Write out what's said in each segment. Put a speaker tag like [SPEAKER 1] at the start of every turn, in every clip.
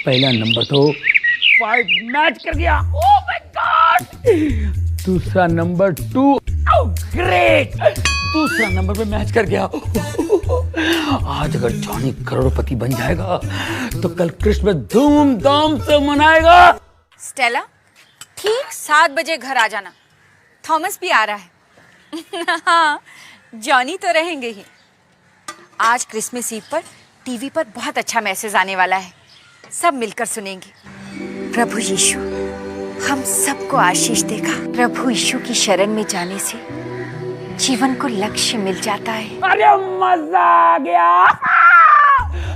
[SPEAKER 1] पहला नंबर तो 5 मैच कर गया, ओह माय गॉड। दूसरा नंबर 2, ओह ग्रेट, दूसरा नंबर पे मैच कर गया। आज अगर जॉनी करोड़पति बन जाएगा तो कल क्रिसमस धूमधाम से मनाएगा।
[SPEAKER 2] स्टेला, ठीक 7 बजे घर आ जाना, थॉमस भी आ रहा है। हाँ, जॉनी तो रहेंगे ही। आज क्रिसमस ईव पर टीवी पर बहुत अच्छा मैसेज आने वाला है, सब मिलकर सुनेंगे। प्रभु यीशु हम सबको आशीष देगा। प्रभु यीशु की शरण में जाने से जीवन को लक्ष्य मिल जाता है।
[SPEAKER 1] अरे मजा आ गया।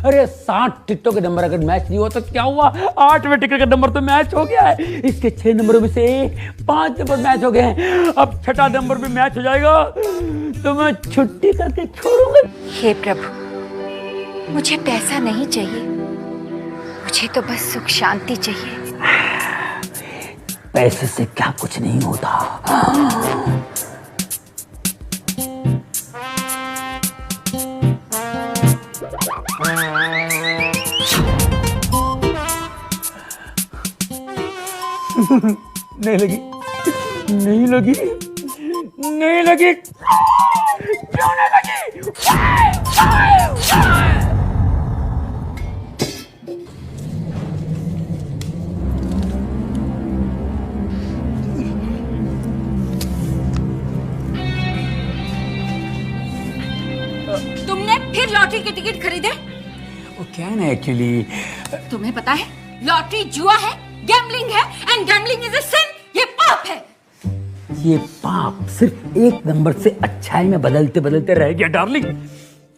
[SPEAKER 1] अरे 60 टिकटों के नंबर अगर मैच नहीं हुआ तो क्या हुआ, 8वें टिकट का नंबर तो मैच हो गया है। इसके 6 नंबरों में से 5 नंबर मैच हो गए हैं। अब 6ठा नंबर भी मैच हो जाएगा तो मैं छुट्टी करके छोड़ूंगा।
[SPEAKER 2] हे प्रभु, मुझे पैसा नहीं चाहिए, मुझे तो बस सुख शांति चाहिए।
[SPEAKER 1] पैसे से क्या कुछ नहीं होता। नहीं लगी, नहीं लगी, नहीं लगी, क्यों नहीं लगी?
[SPEAKER 2] तुमने फिर लॉटरी के टिकट खरीदे?
[SPEAKER 1] वो क्या है ना, एक्चुअली
[SPEAKER 2] तुम्हें पता है लॉटरी जुआ है, गैम्बलिंग है, एंड गैम्बलिंग इज अ सिन, ये पाप है।
[SPEAKER 1] ये पाप सिर्फ एक नंबर से अच्छाई में बदलते बदलते रह गया डार्लिंग।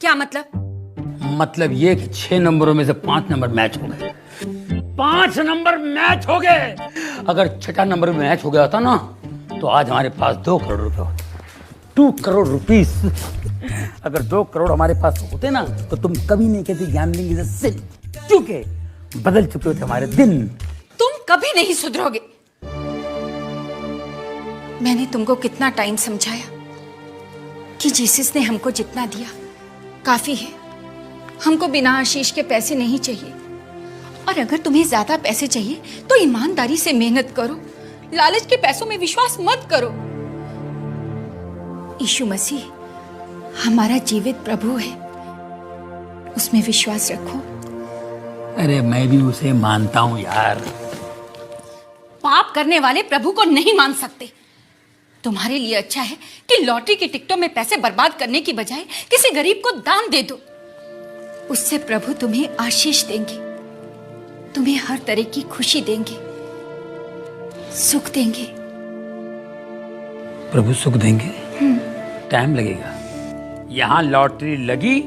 [SPEAKER 2] क्या मतलब?
[SPEAKER 1] मतलब ये कि 6 नंबरों में से 5 नंबर मैच हो गए। 5 नंबर मैच हो गए। अगर 6ठा नंबर में मैच हो गया होता ना तो आज हमारे पास 2 करोड़ रुपए होते। 2 करोड़ रुपीस। अगर 2 करोड़ हमारे पास होते ना तो तुम कभी नहीं कहती गैम्बलिंग इज अ सिन, क्योंकि बदल चुके होते हमारे दिन।
[SPEAKER 2] तुम कभी नहीं सुधरोगे। मैंने तुमको कितना टाइम समझाया कि जीसस ने हमको जितना दिया काफी है, हमको बिना आशीष के पैसे नहीं चाहिए। और अगर तुम्हें ज्यादा पैसे चाहिए तो ईमानदारी से मेहनत करो, लालच के पैसों में विश्वास मत करो। यीशु मसीह हमारा जीवित प्रभु है, उसमें विश्वास रखो।
[SPEAKER 1] अरे मैं भी उसे मानता हूं यार।
[SPEAKER 2] पाप करने वाले प्रभु को नहीं मान सकते। तुम्हारे लिए अच्छा है कि लॉटरी की टिकटों में पैसे बर्बाद करने की बजाय किसी गरीब को दान दे दो। उससे प्रभु तुम्हें आशीष देंगे, तुम्हें हर तरह की खुशी देंगे, सुख देंगे।
[SPEAKER 1] प्रभु सुख देंगे? टाइम लगेगा। यहाँ लॉटरी लगी,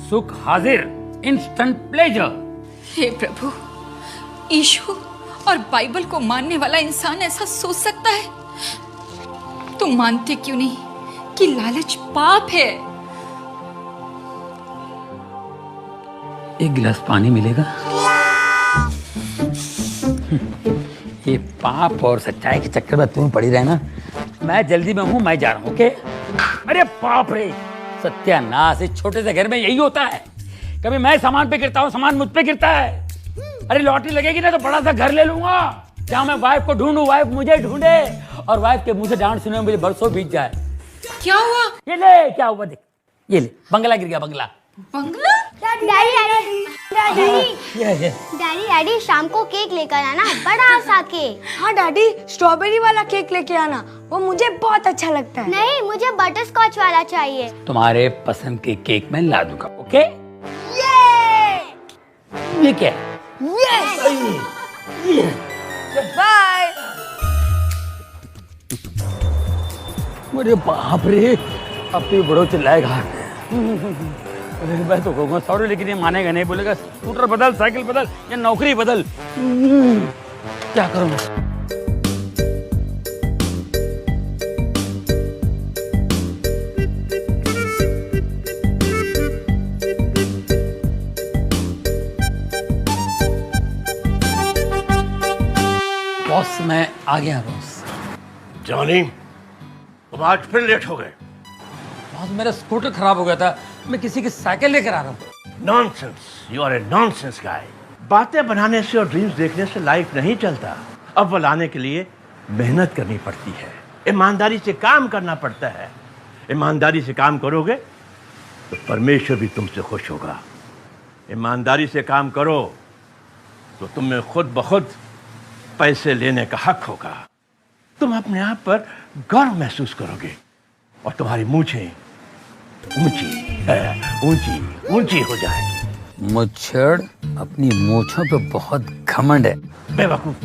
[SPEAKER 1] सुख हाजिर, इंस्टेंट प्लेजर।
[SPEAKER 2] हे प्रभु, यीशु और बाइबल को मानने वाला इंसान ऐसा सोच सकता है? तुम मानते क्यों नहीं कि लालच पाप है?
[SPEAKER 1] एक गिलास पानी मिलेगा? ये पाप और सच्चाई के चक्कर में तुम पड़ी रहना। मैं जल्दी में हूं, मैं जा रहा हूं। ओके? अरे बाप रे, सत्यानाश, इस छोटे से घर में यही होता है। कभी मैं सामान पे गिरता हूँ, सामान मुझ पे गिरता है। अरे लॉटरी लगेगी ना तो बड़ा सा घर ले लूंगा, जहाँ मैं वाइफ को ढूंढूं, वाइफ मुझे ढूंढे और वाइफ के मुंह से डांट सुने मुझे बरसों बीत जाए।
[SPEAKER 2] क्या हुआ?
[SPEAKER 1] ये ले, क्या हुआ देख, ये ले, बंगला गिर गया, बंगला।
[SPEAKER 2] बंगला?
[SPEAKER 3] डैडी शाम को केक लेकर आना, बड़ा सा केक।
[SPEAKER 4] हाँ डैडी, स्ट्रॉबेरी वाला केक लेके आना, वो मुझे बहुत अच्छा लगता है।
[SPEAKER 3] नहीं, मुझे बटर स्कॉच वाला चाहिए।
[SPEAKER 1] तुम्हारे पसंद के केक मैं ला दूंगा। ओके? ये क्या है?
[SPEAKER 2] बाय।
[SPEAKER 1] अरे बाप रे, अब तो ये बड़ो चिल्लाएगा। अरे मैं तो कहूँगा सॉरी, लेकिन ये मानेगा नहीं, बोलेगा स्कूटर बदल, साइकिल बदल या नौकरी बदल। क्या करूँ? बॉस मैं आ गया बॉस।
[SPEAKER 5] जॉनी, तुम आज फिर लेट हो गए।
[SPEAKER 1] बॉस मेरा स्कूटर खराब हो गया था, मैं किसी की साइकिल लेकर आ रहा हूँ।
[SPEAKER 5] Nonsense, you are a nonsense guy. बातें बनाने से और ड्रीम्स देखने से लाइफ नहीं चलता। अव्वल आने के लिए मेहनत करनी पड़ती है, ईमानदारी से काम करना पड़ता है। ईमानदारी से काम करोगे तो परमेश्वर भी तुमसे खुश होगा। ईमानदारी से काम करो तो तुम्हें खुद ब खुद पैसे लेने का हक होगा। तुम अपने आप पर गर्व महसूस करोगे और तुम्हारी मूंछें ऊंची ऊंची हो जाएगी।
[SPEAKER 1] मुच्छड़ अपनी मूछों पे बहुत घमंड है।
[SPEAKER 5] बेवकूफ,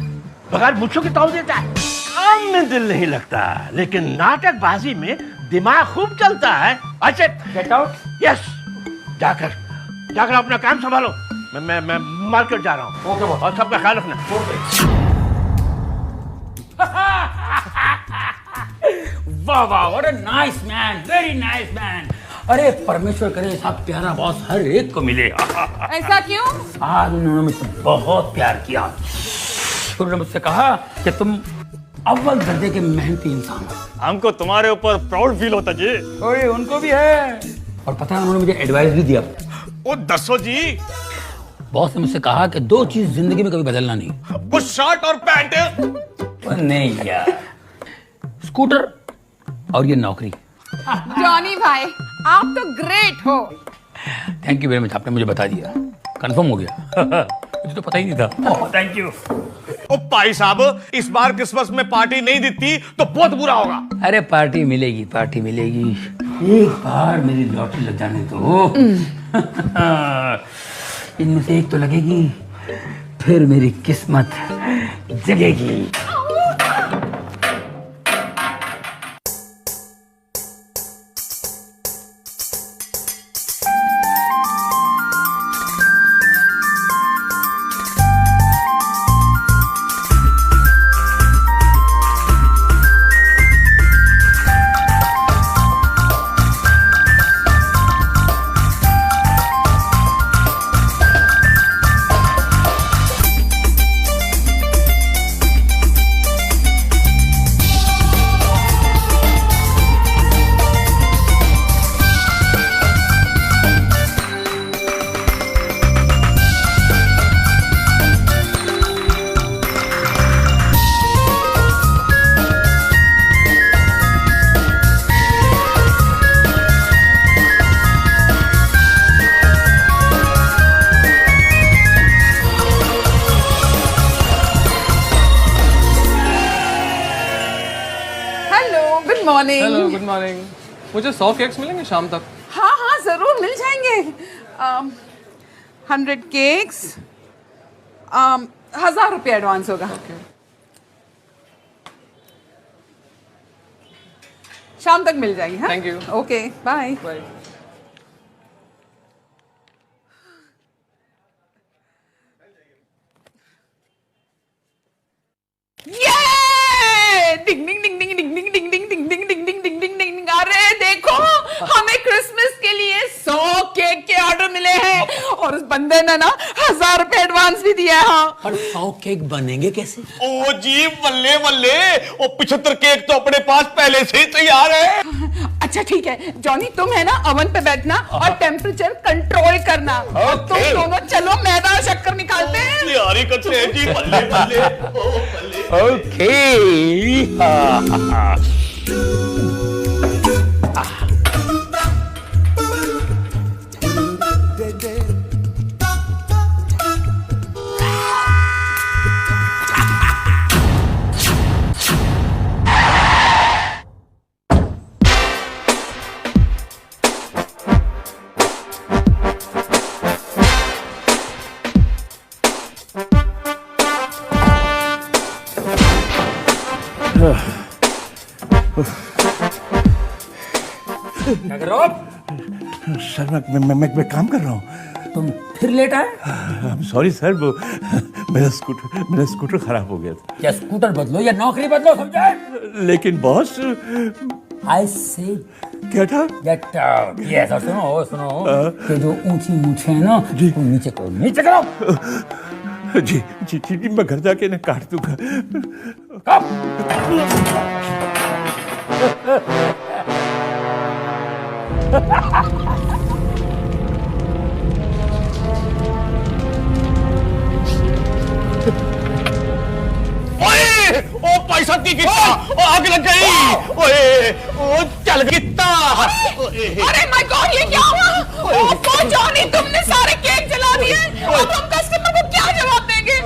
[SPEAKER 5] बगैर मूंछों के तौल देता है। काम में दिल नहीं लगता, लेकिन नाटकबाजी में दिमाग खूब चलता है। अच्छा, गेट आउट। यस, जाकर अपना काम संभालो। मैं मार्केट जा रहा हूँ। ओके बॉस, और सबका ख्याल रखना।
[SPEAKER 1] वाह वाह, what a nice man, very nice man. अरे परमेश्वर करे ऐसा प्यारा बॉस हर एक को मिले।
[SPEAKER 2] ऐसा क्यों?
[SPEAKER 1] आज उन्होंने मुझसे बहुत प्यार किया। उन्होंने मुझसे कहा कि तुम अव्वल दर्जे के मेहनती इंसान हो।
[SPEAKER 6] हमको तुम्हारे ऊपर प्राउड फील होता जी।
[SPEAKER 1] अरे उनको भी है। और पता है उन्होंने मुझे एडवाइस भी दिया।
[SPEAKER 6] ओ दसो जी।
[SPEAKER 1] बॉस ने मुझसे कहा कि 2 चीज जिंदगी में कभी बदलना नहीं।
[SPEAKER 6] वो शर्ट और पैंट।
[SPEAKER 1] नहीं यार, स्कूटर और ये नौकरी।
[SPEAKER 2] जॉनी भाई, आप तो ग्रेट हो।
[SPEAKER 1] थैंक यू वेरी मच, आपने मुझे बता दिया, कंफर्म हो गया। मुझे तो पता ही नहीं था। Thank you.
[SPEAKER 6] ओ भाई साहब, इस बार क्रिसमस में पार्टी नहीं देती तो बहुत बुरा होगा।
[SPEAKER 1] अरे पार्टी मिलेगी, पार्टी मिलेगी। एक बार मेरी लॉटरी लग जाने दो। इनमें से एक तो लगेगी, फिर मेरी किस्मत जगेगी।
[SPEAKER 2] मॉर्निंग।
[SPEAKER 7] Hello, good morning. मुझे 100 केक्स मिलेंगे शाम तक?
[SPEAKER 2] हाँ हाँ जरूर मिल जाएंगे। 100 केक्स, 1000 रुपये एडवांस होगा। शाम तक मिल जाएंगे। हाँ?
[SPEAKER 7] Thank you.
[SPEAKER 2] Okay, bye.
[SPEAKER 7] Bye.
[SPEAKER 2] ये डिंग डिंग डिंग डिंग डिंग डिंग डिंग डिंग डिंग डिंग डिंग डिंग डिंग डिंग डिंग डिंग। अरे देखो, हमें क्रिसमस के लिए 100 केक के ऑर्डर मिले हैं और उस बंदे ने ना 1000 रुपए एडवांस भी दिया है। हाँ,
[SPEAKER 1] और 100 केक बनेंगे कैसे?
[SPEAKER 6] ओ जी, बल्ले बल्ले, ओ 75 केक तो अपने पास पहले से ही तैयार है।
[SPEAKER 2] अच्छा ठीक है जॉनी, तुम है ना ओवन पे बैठना और टेम्परेचर कंट्रोल करना। तुम दोनों चलो मैदा और शक्कर निकालते हैं।
[SPEAKER 6] तैयारी करते हैं जी, बल्ले बल्ले, ओ बल्ले।
[SPEAKER 1] ओके। क्या कर रहे हो आप?
[SPEAKER 5] सर मैं काम कर रहा हूँ।
[SPEAKER 1] तुम फिर लेट आए?
[SPEAKER 5] सॉरी सर, वो मेरा स्कूटर खराब हो गया था।
[SPEAKER 1] या स्कूटर बदलो या नौकरी बदलो, समझे?
[SPEAKER 5] लेकिन बॉस,
[SPEAKER 1] आई से
[SPEAKER 5] क्या था?
[SPEAKER 1] Get out. यस, और सुनो कि जो ऊंची मूछें है ना, वो नीचे करो, नीचे करो।
[SPEAKER 5] जी जी जी, मैं घर जाके ना काट दूंगा।
[SPEAKER 6] सबकी कितना और आग लग गई। ओए ओ चल कितना।
[SPEAKER 2] अरे माय गॉड, ये क्या हुआ? ओह जॉनी, तुमने सारे केक जला दिए। अब हम कस्टमर को क्या जवाब देंगे?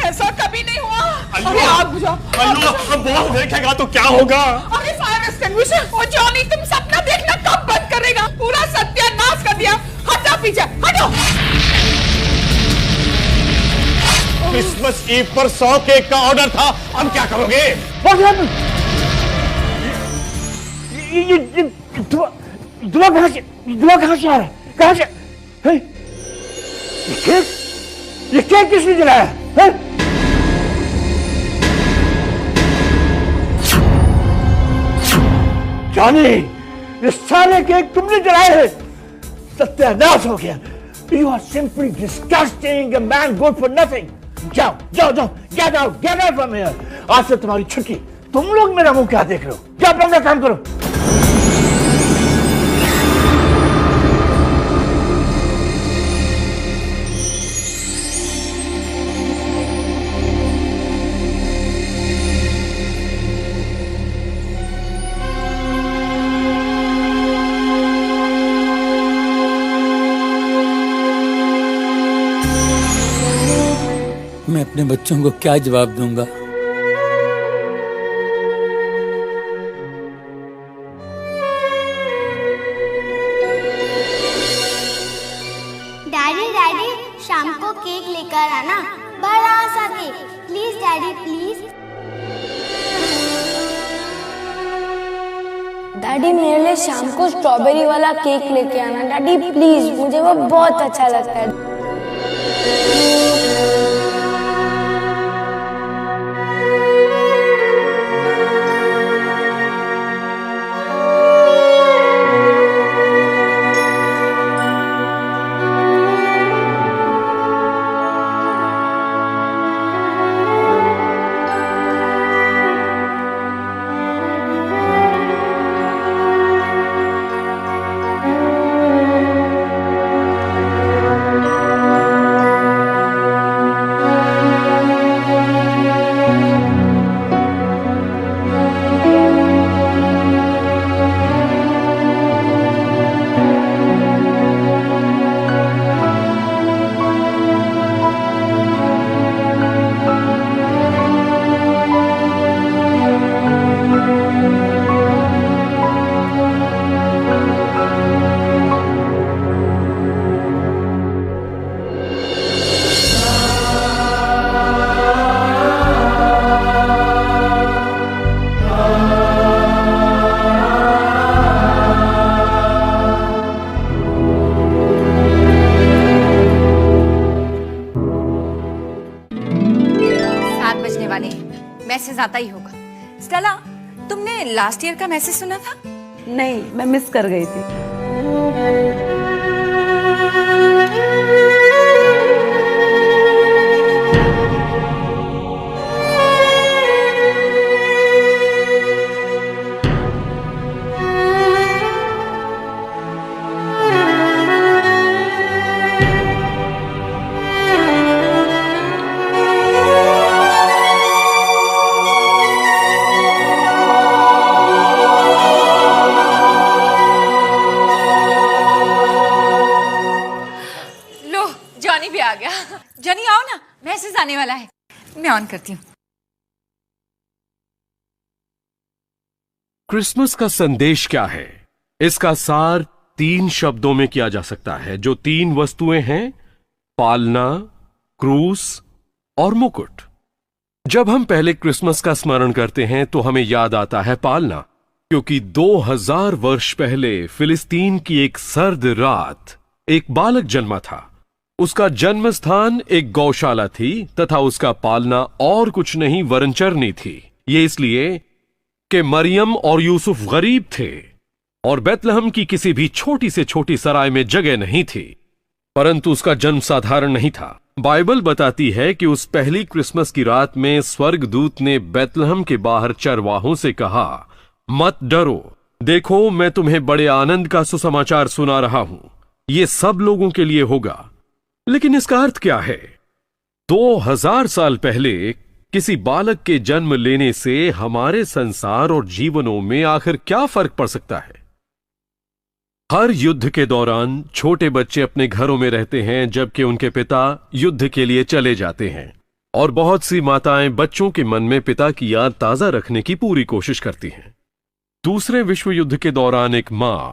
[SPEAKER 2] ऐसा कभी नहीं हुआ। अरे आग बुझाओ।
[SPEAKER 6] अल्लू अब बॉस देखेगा तो क्या होगा?
[SPEAKER 2] अरे फायर एक्सटिंग्विशर। ओ जॉनी, तुम सपना देखना कब बंद करेगा? पूरा सत्यानाश कर दिया। हटो पीछे, हटो।
[SPEAKER 6] क्रिसमस ईव पर 100 केक का ऑर्डर था, अब क्या करोगे?
[SPEAKER 5] ये दुआ कहाँ से आ रहा है? कहाँ से? हे? ये केक किसने जलाया है? जॉनी, ये सारे केक तुमने जलाए हैं। सत्यानाश हो गया। You are simply disgusting, a man good for nothing. जाओ जाओ जाओ, get out from here. आज से तुम्हारी छुट्टी। तुम लोग मेरा मुंह क्या देख रहे हो? क्या अपना काम करो।
[SPEAKER 1] मैं अपने बच्चों को क्या जवाब दूंगा?
[SPEAKER 3] डैडी शाम को केक लेकर आना, बड़ा सा cake. Please daddy, please.
[SPEAKER 4] Daddy मेरे लिए शाम को स्ट्रॉबेरी वाला केक लेके आना डैडी प्लीज, मुझे वो बहुत अच्छा लगता है।
[SPEAKER 2] मैसेज आता ही होगा। स्टेला, तुमने लास्ट ईयर का मैसेज सुना था?
[SPEAKER 8] नहीं, मैं मिस कर गई थी।
[SPEAKER 2] जॉनी आओ ना, मैसेज आने वाला है। मैं ऑन करती हूँ।
[SPEAKER 9] क्रिसमस का संदेश क्या है? इसका सार 3 शब्दों में किया जा सकता है। जो 3 वस्तुएं हैं, पालना, क्रूस और मुकुट। जब हम पहले क्रिसमस का स्मरण करते हैं तो हमें याद आता है पालना, क्योंकि 2000 वर्ष पहले फिलिस्तीन की एक सर्द रात एक बालक जन्मा था। उसका जन्म स्थान एक गौशाला थी तथा उसका पालना और कुछ नहीं वरन चरनी थी। ये इसलिए कि मरियम और यूसुफ गरीब थे और बेतलहम की किसी भी छोटी से छोटी सराय में जगह नहीं थी। परंतु उसका जन्म साधारण नहीं था। बाइबल बताती है कि उस पहली क्रिसमस की रात में स्वर्गदूत ने बेतलहम के बाहर चरवाहों से कहा, मत डरो, देखो मैं तुम्हें बड़े आनंद का सुसमाचार सुना रहा हूं। ये सब लोगों के लिए होगा। लेकिन इसका अर्थ क्या है? 2000 साल पहले किसी बालक के जन्म लेने से हमारे संसार और जीवनों में आखिर क्या फर्क पड़ सकता है? हर युद्ध के दौरान छोटे बच्चे अपने घरों में रहते हैं जबकि उनके पिता युद्ध के लिए चले जाते हैं, और बहुत सी माताएं बच्चों के मन में पिता की याद ताजा रखने की पूरी कोशिश करती हैं। दूसरे विश्व युद्ध के दौरान एक मां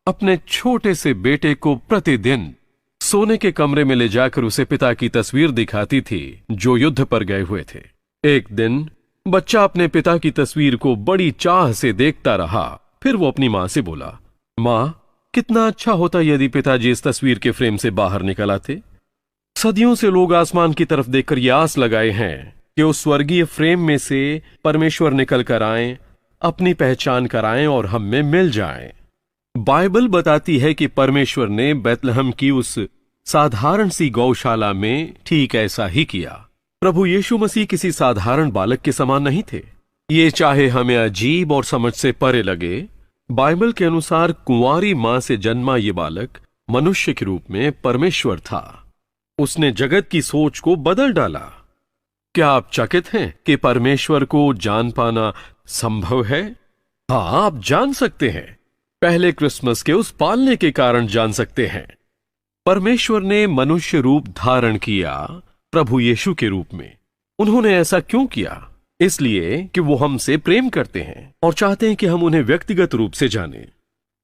[SPEAKER 9] अपने छोटे से बेटे को प्रतिदिन सोने के कमरे में ले जाकर उसे पिता की तस्वीर दिखाती थी जो युद्ध पर गए हुए थे। एक दिन बच्चा अपने पिता की तस्वीर को बड़ी चाह से देखता रहा। फिर वो अपनी मां से बोला, मां, कितना अच्छा होता यदि पिताजी इस तस्वीर के फ्रेम से बाहर निकल आते। सदियों से लोग आसमान की तरफ देखकर यह आस लगाए हैं कि उस स्वर्गीय फ्रेम में से परमेश्वर निकल कर आए, अपनी पहचान कराएं और हम में मिल जाएं। बाइबल बताती है कि परमेश्वर ने बैतलहम की उस साधारण सी गौशाला में ठीक ऐसा ही किया। प्रभु यीशु मसीह किसी साधारण बालक के समान नहीं थे। ये चाहे हमें अजीब और समझ से परे लगे, बाइबल के अनुसार कुंवारी मां से जन्मा ये बालक मनुष्य के रूप में परमेश्वर था। उसने जगत की सोच को बदल डाला। क्या आप चकित हैं कि परमेश्वर को जान पाना संभव है? हाँ, आप जान सकते हैं। पहले क्रिसमस के उस पालने के कारण जान सकते हैं। परमेश्वर ने मनुष्य रूप धारण किया प्रभु यीशु के रूप में। उन्होंने ऐसा क्यों किया? इसलिए कि वो हमसे प्रेम करते हैं और चाहते हैं कि हम उन्हें व्यक्तिगत रूप से जानें।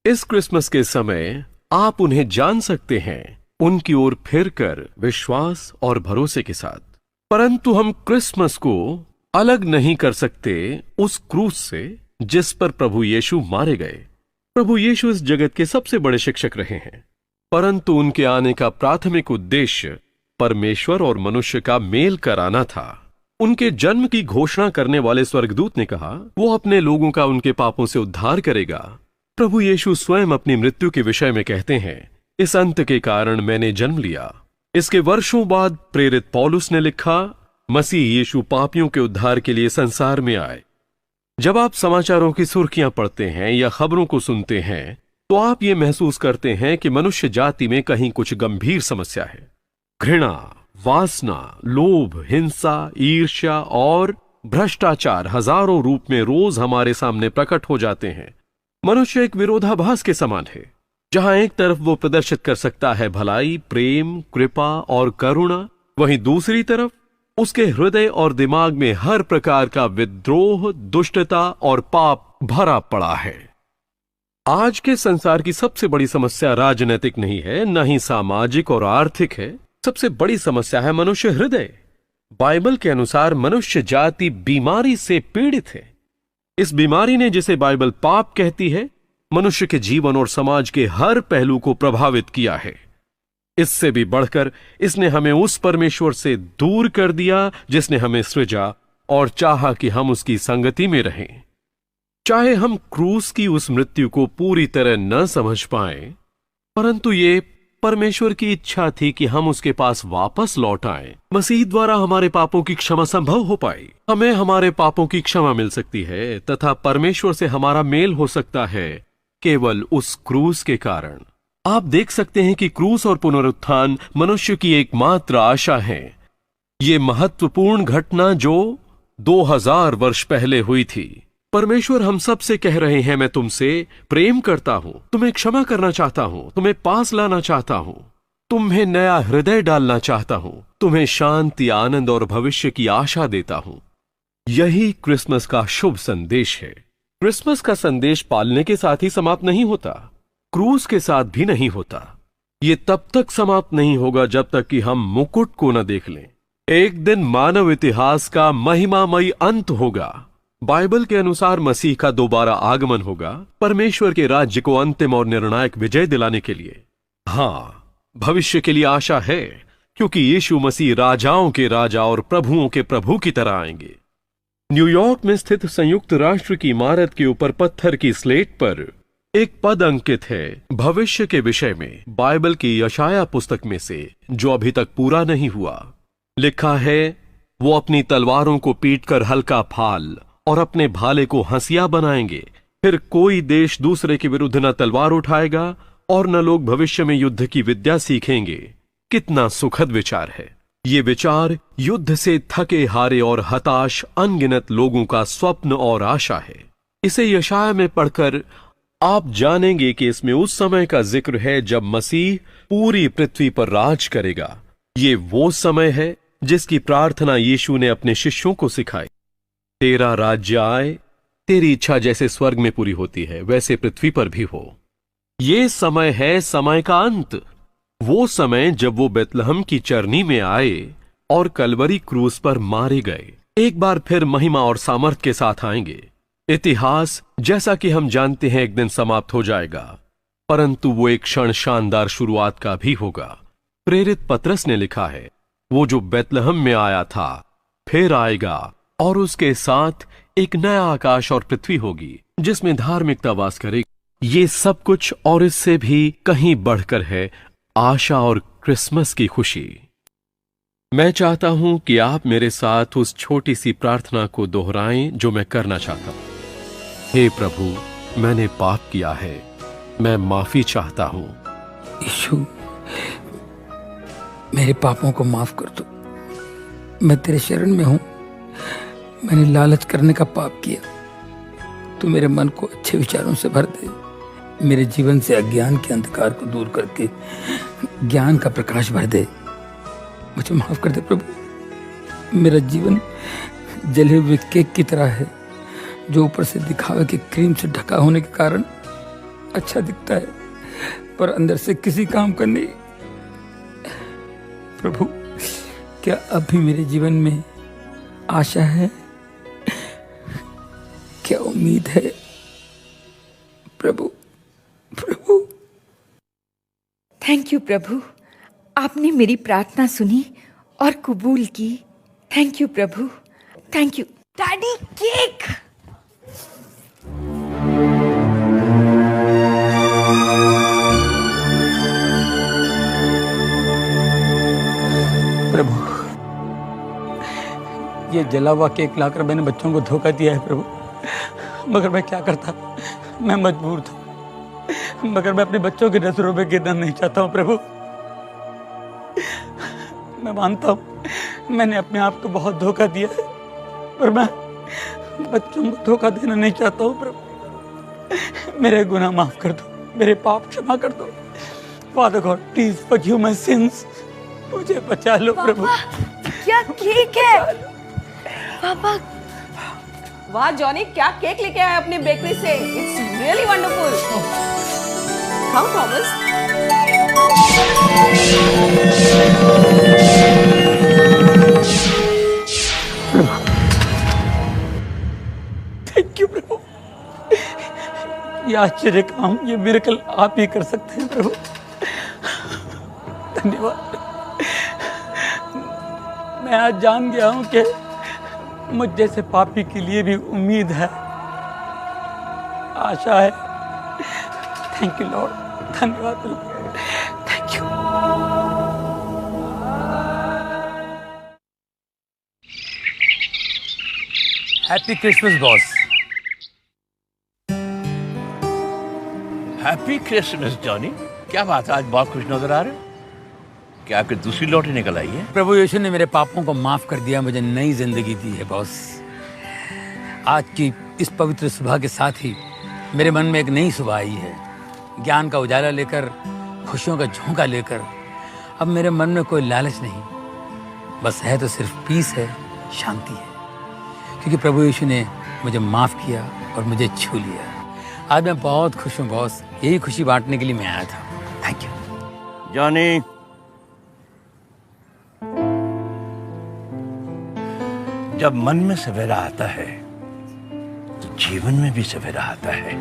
[SPEAKER 9] इस क्रिसमस के समय आप उन्हें जान सकते हैं, उनकी ओर फिरकर विश्वास और भरोसे के साथ। परंतु हम क्रिसमस को अलग नहीं कर सकते उस क्रूस से जिस पर प्रभु यीशु मारे गए। प्रभु यीशु इस जगत के सबसे बड़े शिक्षक रहे हैं, परंतु उनके आने का प्राथमिक उद्देश्य परमेश्वर और मनुष्य का मेल कराना था। उनके जन्म की घोषणा करने वाले स्वर्गदूत ने कहा वो अपने लोगों का उनके पापों से उद्धार करेगा। प्रभु यीशु स्वयं अपनी मृत्यु के विषय में कहते हैं, इस अंत के कारण मैंने जन्म लिया। इसके वर्षों बाद प्रेरित पौलुस ने लिखा, मसीह यीशु पापियों के उद्धार के लिए संसार में आए। जब आप समाचारों की सुर्खियां पढ़ते हैं या खबरों को सुनते हैं तो आप ये महसूस करते हैं कि मनुष्य जाति में कहीं कुछ गंभीर समस्या है। घृणा, वासना, लोभ, हिंसा, ईर्ष्या और भ्रष्टाचार हजारों रूप में रोज हमारे सामने प्रकट हो जाते हैं। मनुष्य एक विरोधाभास के समान है, जहां एक तरफ वो प्रदर्शित कर सकता है भलाई, प्रेम, कृपा और करुणा, वहीं दूसरी तरफ उसके हृदय और दिमाग में हर प्रकार का विद्रोह, दुष्टता और पाप भरा पड़ा है। आज के संसार की सबसे बड़ी समस्या राजनीतिक नहीं है, न ही सामाजिक और आर्थिक है। सबसे बड़ी समस्या है मनुष्य हृदय। बाइबल के अनुसार मनुष्य जाति बीमारी से पीड़ित है। इस बीमारी ने, जिसे बाइबल पाप कहती है, मनुष्य के जीवन और समाज के हर पहलू को प्रभावित किया है। इससे भी बढ़कर इसने हमें उस परमेश्वर से दूर कर दिया जिसने हमें सृजा और चाहा कि हम उसकी संगति में रहें। चाहे हम क्रूस की उस मृत्यु को पूरी तरह न समझ पाएं, परंतु ये परमेश्वर की इच्छा थी कि हम उसके पास वापस लौट आएं। मसीह द्वारा हमारे पापों की क्षमा संभव हो पाई। हमें हमारे पापों की क्षमा मिल सकती है तथा परमेश्वर से हमारा मेल हो सकता है केवल उस क्रूस के कारण। आप देख सकते हैं कि क्रूस और पुनरुत्थान मनुष्य की एकमात्र आशा है। ये महत्वपूर्ण घटना जो 2000 वर्ष पहले हुई थी। परमेश्वर हम सब से कह रहे हैं, मैं तुमसे प्रेम करता हूं, तुम्हें क्षमा करना चाहता हूं, तुम्हें पास लाना चाहता हूं, तुम्हें नया हृदय डालना चाहता हूं, तुम्हें शांति, आनंद और भविष्य की आशा देता हूं। यही क्रिसमस का शुभ संदेश है। क्रिसमस का संदेश पालने के साथ ही समाप्त नहीं होता, क्रूस के साथ भी नहीं होता। ये तब तक समाप्त नहीं होगा जब तक कि हम मुकुट को न देख लें। एक दिन मानव इतिहास का महिमामयी अंत होगा। बाइबल के अनुसार मसीह का दोबारा आगमन होगा, परमेश्वर के राज्य को अंतिम और निर्णायक विजय दिलाने के लिए। हां, भविष्य के लिए आशा है, क्योंकि यीशु मसीह राजाओं के राजा और प्रभुओं के प्रभु की तरह आएंगे। न्यूयॉर्क में स्थित संयुक्त राष्ट्र की इमारत के ऊपर पत्थर की स्लेट पर एक पद अंकित है भविष्य के विषय में, बाइबल की यशाया पुस्तक में से, जो अभी तक पूरा नहीं हुआ। लिखा है, वो अपनी तलवारों को पीटकर हल्का फाल और अपने भाले को हंसिया बनाएंगे। फिर कोई देश दूसरे के विरुद्ध न तलवार उठाएगा और न लोग भविष्य में युद्ध की विद्या सीखेंगे। कितना सुखद विचार है। ये विचार युद्ध से थके हारे और हताश अनगिनत लोगों का स्वप्न और आशा है। इसे यशाया में पढ़कर आप जानेंगे कि इसमें उस समय का जिक्र है जब मसीह पूरी पृथ्वी पर राज करेगा। ये वो समय है जिसकी प्रार्थना यीशु ने अपने शिष्यों को सिखाई। तेरा राज्य आए, तेरी इच्छा जैसे स्वर्ग में पूरी होती है वैसे पृथ्वी पर भी हो। ये समय है समय का अंत, वो समय जब वो बेतलहम की चरनी में आए और कलवरी क्रूस पर मारे गए। एक बार फिर महिमा और सामर्थ के साथ आएंगे। इतिहास जैसा कि हम जानते हैं एक दिन समाप्त हो जाएगा, परंतु वो एक क्षण शानदार शुरुआत का भी होगा। प्रेरित पतरस ने लिखा है, वो जो बेतलहम में आया था फिर आएगा और उसके साथ एक नया आकाश और पृथ्वी होगी जिसमें धार्मिकता वास करेगी। ये सब कुछ और इससे भी कहीं बढ़कर है आशा और क्रिसमस की खुशी। मैं चाहता हूं कि आप मेरे साथ उस छोटी सी प्रार्थना को दोहराएं जो मैं करना चाहता हूं। हे प्रभु, मैंने पाप किया है, मैं माफी चाहता हूं।
[SPEAKER 1] यीशु, मेरे पापों को माफ कर दो। मैं तेरे शरण में हूं। मैंने लालच करने का पाप किया। तू मेरे मन को अच्छे विचारों से भर दे। मेरे जीवन से अज्ञान के अंधकार को दूर करके ज्ञान का प्रकाश भर दे। मुझे माफ कर दे प्रभु। मेरा जीवन जले हुए केक की तरह है जो ऊपर से दिखावे के क्रीम से ढका होने के कारण अच्छा दिखता है पर अंदर से किसी काम का नहीं। प्रभु, क्या अब भी मेरे जीवन में आशा है? क्या उम्मीद है? प्रभु, प्रभु।
[SPEAKER 2] थैंक यू प्रभु, आपने मेरी प्रार्थना सुनी और कबूल की। थैंक यू प्रभु, थैंक यू। Daddy, cake.
[SPEAKER 1] प्रभु, ये जला हुआ केक लाकर मैंने बच्चों को धोखा दिया है प्रभु, मगर मैं क्या करता, मैं मजबूर था। मगर मैं अपने बच्चों की नजरों में गिरना नहीं चाहता हूँ प्रभु। मैं मानता हूँ मैंने अपने आप को बहुत धोखा दिया है, पर मैं बच्चों को धोखा देना नहीं चाहता हूँ प्रभु। मेरे गुनाह माफ कर दो, मेरे पाप क्षमा कर दो। Father God, please forgive my since. मुझे बचा लो प्रभु।
[SPEAKER 2] क्या केक है पापा?
[SPEAKER 8] वाह जॉनी, क्या केक लेके आया अपने बेकरी से। It's really wonderful. खाओ थॉमस।
[SPEAKER 1] थैंक यू प्रभु। ये आश्चर्य काम, ये मिरेकल आप ही कर सकते हैं प्रभु। धन्यवाद। मैं आज जान गया हूं कि मुझ जैसे पापी के लिए भी उम्मीद है, आशा है। Thank you lord. धन्यवाद प्रभु। Thank you. Happy Christmas boss.
[SPEAKER 5] Happy Christmas Johnny. क्या बात है, आज बहुत खुश नजर आ रहे हो। क्या आपकी दूसरी लॉटरी निकल आई है?
[SPEAKER 1] प्रभु यीशु ने मेरे पापों को माफ कर दिया, मुझे नई जिंदगी दी है बॉस। आज की इस पवित्र सुबह के साथ ही मेरे मन में एक नई सुबह आई है, ज्ञान का उजाला लेकर, खुशियों का झोंका लेकर। अब मेरे मन में कोई लालच नहीं, बस है तो सिर्फ पीस है, शांति है, क्योंकि प्रभु यीशु ने मुझे माफ किया और मुझे छू लिया। आज मैं बहुत खुश हूँ बॉस। यही खुशी बांटने के लिए मैं आया था। Thank you
[SPEAKER 5] Johnny. जब मन में सवेरा आता है तो जीवन में भी सवेरा आता है।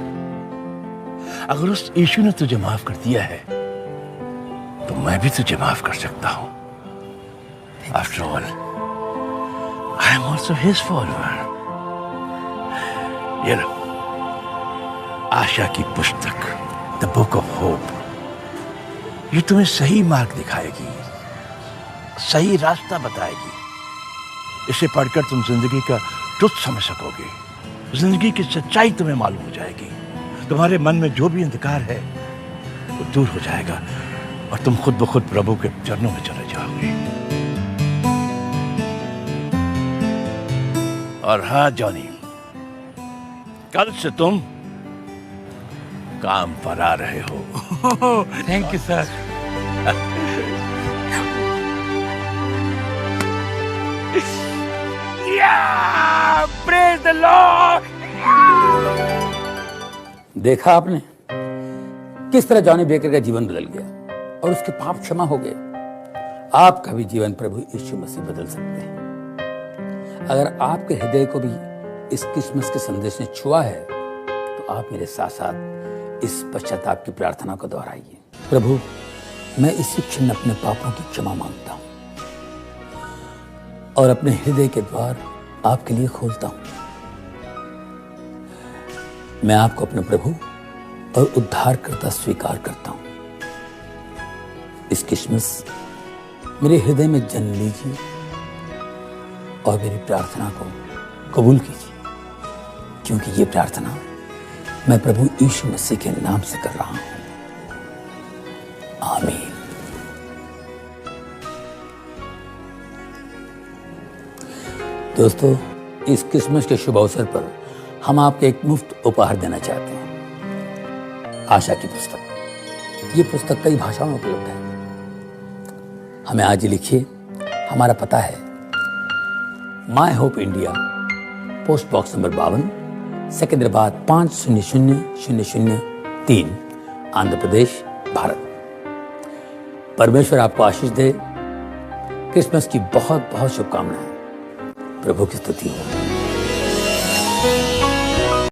[SPEAKER 5] अगर उस यीशु ने तुझे माफ कर दिया है तो मैं भी तुझे माफ कर सकता हूं। After all, I am also his follower. ये लो, आशा की पुस्तक, द बुक ऑफ होप। ये तुम्हें सही मार्ग दिखाएगी, सही रास्ता बताएगी। इसे पढ़कर तुम जिंदगी का ट्रुथ समझ सकोगे, जिंदगी की सच्चाई तुम्हें मालूम हो जाएगी। तुम्हारे मन में जो भी अंधकार है वो दूर हो जाएगा और तुम खुद ब खुद प्रभु के चरणों में चले जाओगे। और हाँ जॉनी, कल से तुम काम पर आ रहे हो।
[SPEAKER 1] Thank you sir. Praise the Lord. देखा आपने किस तरह जॉनी बेकर का जीवन बदल गया और उसके पाप क्षमा हो गए। आपका भी जीवन प्रभु यीशु मसीह बदल सकते हैं। अगर आपके हृदय को भी इस क्रिसमस के संदेश ने छुआ है तो आप मेरे साथ साथ इस पश्चाताप की प्रार्थना को दोहराइए। प्रभु, मैं इसी क्षण अपने पापों की क्षमा मांगता हूं और अपने हृदय के द्वार आपके लिए खोलता हूं। मैं आपको अपने प्रभु और उद्धारकर्ता स्वीकार करता हूं। इस क्रिसमस मेरे हृदय में जन्म लीजिए और मेरी प्रार्थना को कबूल कीजिए, क्योंकि ये प्रार्थना मैं प्रभु यीशु मसीह के नाम से कर रहा हूं। आमीन। दोस्तों, इस क्रिसमस के शुभ अवसर पर हम आपको एक मुफ्त उपहार देना चाहते हैं, आशा की पुस्तक। ये पुस्तक कई भाषाओं में उपलब्ध है। हमें आज ही लिखिए। हमारा पता है my hope India, post box number 52, Secunderabad 500003, Andhra Pradesh, Bharat. परमेश्वर आपको आशीष दे। क्रिसमस की बहुत बहुत शुभकामनाएं। प्रभु की स्तुति हो।